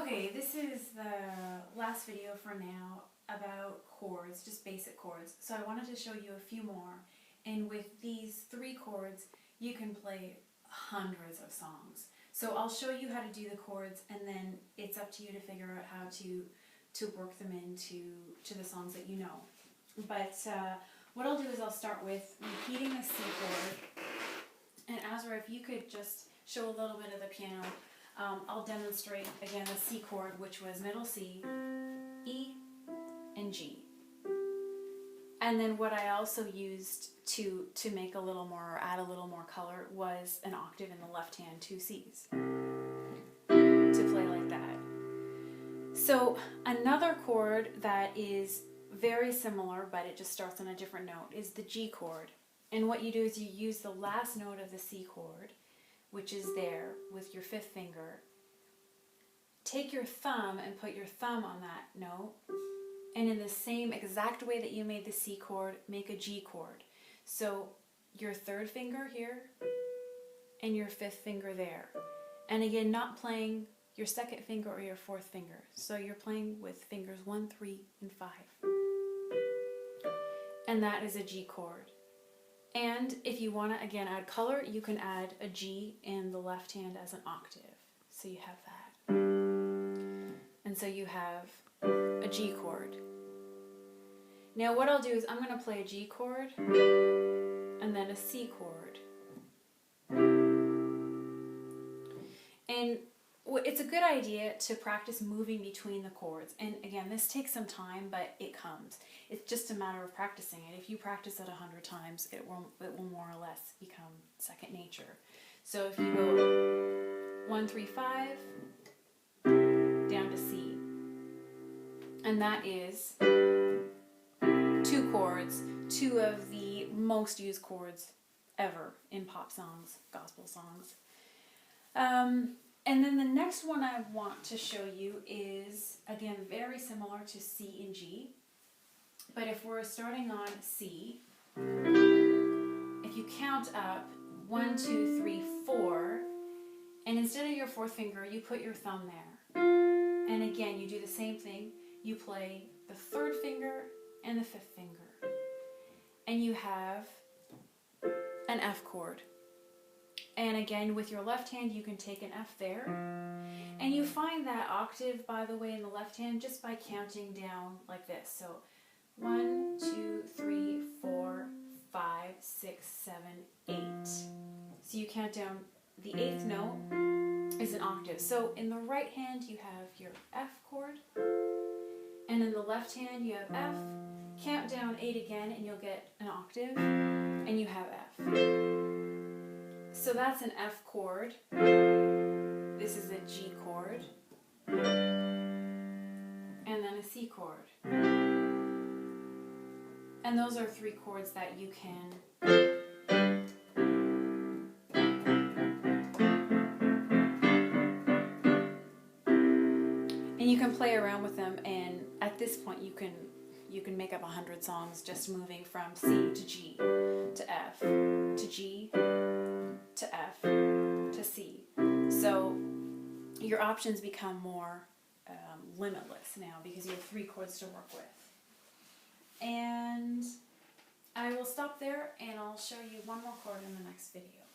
Okay, this is the last video for now about chords, just basic chords. So I wanted to show you a few more, and with these 3 chords you can play hundreds of songs. So I'll show you how to do the chords, and then it's up to you to figure out how to work them into the songs that you know. But what I'll do is I'll start with repeating the C chord, and Azra, if you could just show a little bit of the piano. I'll demonstrate again the C chord, which was middle C, E, and G. And then what I also used to make a little more, or add a little more color, was an octave in the left hand, 2 C's, to play like that. So another chord that is very similar, but it just starts on a different note, is the G chord. And what you do is you use the last note of the C chord, which is there with your 5th finger. Take your thumb and put your thumb on that note, and in the same exact way that you made the C chord, make a G chord. So your 3rd finger here and your 5th finger there. And again, not playing your 2nd finger or your 4th finger. So you're playing with fingers 1, 3, and 5. And that is a G chord. And if you want to, again, add color, you can add a G in the left hand as an octave. So you have that. And so you have a G chord. Now what I'll do is I'm going to play a G chord and then a C chord. And it's a good idea to practice moving between the chords. And again, this takes some time, but it comes. It's just a matter of practicing it. If you practice it 100 times, it will more or less become second nature. So if you go 1, 3, 5, down to C. And that is 2 chords, 2 of the most used chords ever in pop songs, gospel songs. And then the next one I want to show you is, again, very similar to C and G. But if we're starting on C, if you count up 1, 2, 3, 4, and instead of your 4th finger, you put your thumb there. And again, you do the same thing. You play the 3rd finger and the 5th finger. And you have an F chord. And again, with your left hand, you can take an F there. And you find that octave, by the way, in the left hand just by counting down like this. So 1, 2, 3, 4, 5, 6, 7, 8. So you count down the 8th note is an octave. So in the right hand, you have your F chord. And in the left hand, you have F. Count down 8 again, and you'll get an octave. And you have F. So that's an F chord. This is a G chord. And then a C chord. And those are 3 chords that you can play around with them, and at this point you can make up 100 songs just moving from C to G to F to G to F to C. So your options become more limitless now because you have 3 chords to work with. And I will stop there, and I'll show you one more chord in the next video.